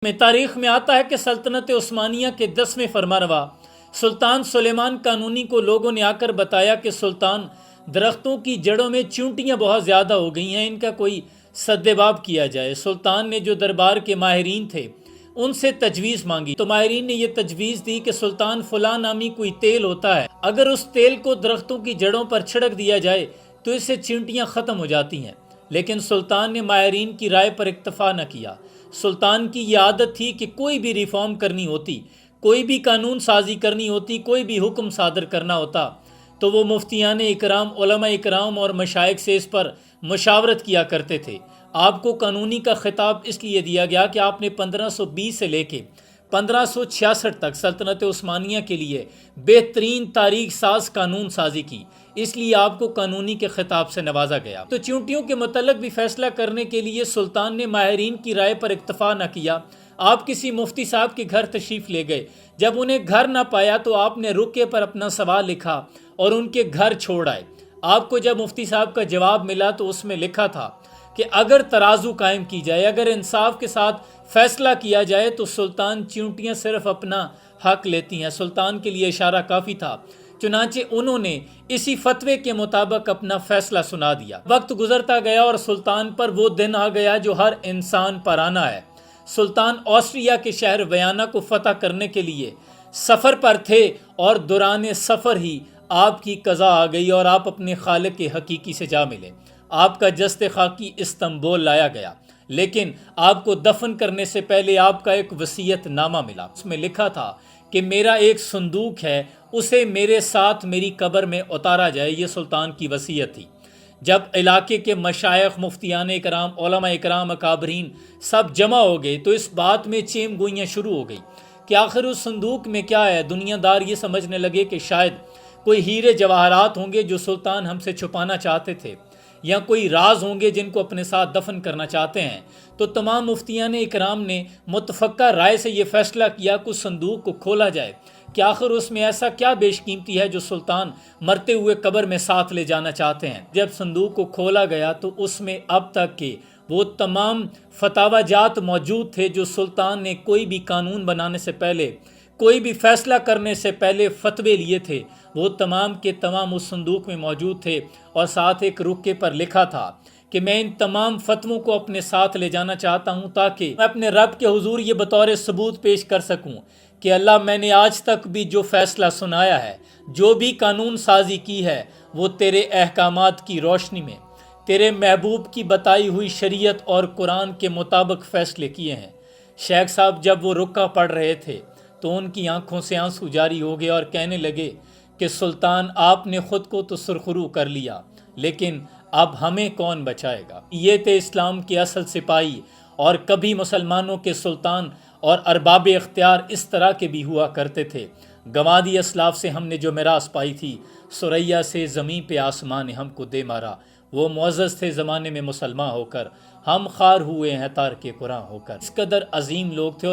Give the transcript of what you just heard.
میں تاریخ میں آتا ہے کہ سلطنت عثمانیہ کے 10ویں فرمانروا سلطان سلیمان قانونی کو لوگوں نے آ کر بتایا کہ سلطان، درختوں کی جڑوں میں چیونٹیاں بہت زیادہ ہو گئی ہیں، ان کا کوئی سدباب کیا جائے۔ سلطان نے جو دربار کے ماہرین تھے ان سے تجویز مانگی تو ماہرین نے یہ تجویز دی کہ سلطان فلاں نامی کوئی تیل ہوتا ہے، اگر اس تیل کو درختوں کی جڑوں پر چھڑک دیا جائے تو اس سے چیونٹیاں ختم ہو جاتی ہیں۔ لیکن سلطان نے ماہرین کی رائے پر اکتفا نہ کیا۔ سلطان کی یہ عادت تھی کہ کوئی بھی ریفارم کرنی ہوتی، کوئی بھی قانون سازی کرنی ہوتی، کوئی بھی حکم صادر کرنا ہوتا تو وہ مفتیان اکرام، علماء اکرام اور مشائخ سے اس پر مشاورت کیا کرتے تھے۔ آپ کو قانونی کا خطاب اس لیے دیا گیا کہ آپ نے 1520 سے لے کے 1566 تک سلطنت عثمانیہ کے لیے بہترین تاریخ ساز قانون سازی کی، اس لیے آپ کو قانونی کے خطاب سے نوازا گیا۔ تو چیونٹیوں کے متعلق بھی فیصلہ کرنے کے لیے سلطان نے ماہرین کی رائے پر اکتفا نہ کیا۔ آپ کسی مفتی صاحب کے گھر تشریف لے گئے، جب انہیں گھر نہ پایا تو آپ نے رکے پر اپنا سوال لکھا اور ان کے گھر چھوڑ آئے۔ آپ کو جب مفتی صاحب کا جواب ملا تو اس میں لکھا تھا کہ اگر ترازو قائم کی جائے، اگر انصاف کے ساتھ فیصلہ کیا جائے تو سلطان چیونٹیاں صرف اپنا حق لیتی ہیں۔ سلطان کے لیے اشارہ کافی تھا، چنانچہ انہوں نے اسی فتوے کے مطابق اپنا فیصلہ سنا دیا۔ وقت گزرتا گیا اور سلطان پر وہ دن آ گیا جو ہر انسان پر آنا ہے۔ سلطان آسٹریا کے شہر ویانا کو فتح کرنے کے لیے سفر پر تھے اور دوران سفر ہی آپ کی قضا آ گئی اور آپ اپنے خالق کے حقیقی سے جا ملے۔ آپ کا جسد خاکی استنبول لایا گیا، لیکن آپ کو دفن کرنے سے پہلے آپ کا ایک وصیت نامہ ملا۔ اس میں لکھا تھا کہ میرا ایک صندوق ہے، اسے میرے ساتھ میری قبر میں اتارا جائے۔ یہ سلطان کی وصیت تھی۔ جب علاقے کے مشائخ، مفتیان اکرام، علماء اکرام، اکابرین سب جمع ہو گئے تو اس بات میں چیم گوئیاں شروع ہو گئی کہ آخر اس صندوق میں کیا ہے۔ دنیا دار یہ سمجھنے لگے کہ شاید کوئی ہیرے جواہرات ہوں گے جو سلطان ہم سے چھپانا چاہتے تھے، یا کوئی راز ہوں گے جن کو اپنے ساتھ دفن کرنا چاہتے ہیں۔ تو تمام مفتیان اکرام نے متفقہ رائے سے یہ فیصلہ کیا کہ اس صندوق کو کھولا جائے کہ آخر اس میں ایسا کیا بیش قیمتی ہے جو سلطان مرتے ہوئے قبر میں ساتھ لے جانا چاہتے ہیں۔ جب صندوق کو کھولا گیا تو اس میں اب تک کے وہ تمام فتاوی جات موجود تھے جو سلطان نے کوئی بھی قانون بنانے سے پہلے، کوئی بھی فیصلہ کرنے سے پہلے فتوے لیے تھے، وہ تمام کے تمام اس صندوق میں موجود تھے، اور ساتھ ایک رکے پر لکھا تھا کہ میں ان تمام فتووں کو اپنے ساتھ لے جانا چاہتا ہوں تاکہ میں اپنے رب کے حضور یہ بطور ثبوت پیش کر سکوں کہ اللہ، میں نے آج تک بھی جو فیصلہ سنایا ہے، جو بھی قانون سازی کی ہے، وہ تیرے احکامات کی روشنی میں، تیرے محبوب کی بتائی ہوئی شریعت اور قرآن کے مطابق فیصلے کیے ہیں۔ شیخ صاحب جب وہ رکا پڑھ رہے تھے تو ان کی آنکھوں سے آنسو جاری ہو گئے اور کہنے لگے کہ سلطان، آپ نے خود کو تو سرخرو کر لیا، لیکن اب ہمیں کون بچائے گا؟ یہ تھے اسلام کے اصل سپاہی، اور کبھی مسلمانوں کے سلطان اور ارباب اختیار اس طرح کے بھی ہوا کرتے تھے۔ گنوادی اسلاف سے ہم نے جو میراث پائی تھی، ثریا سے زمین پہ آسمان نے ہم کو دے مارا۔ وہ معزز تھے زمانے میں مسلمان ہو کر، ہم خوار ہوئے ہیں تارک قرآن ہو کر۔ اس قدر عظیم لوگ تھے۔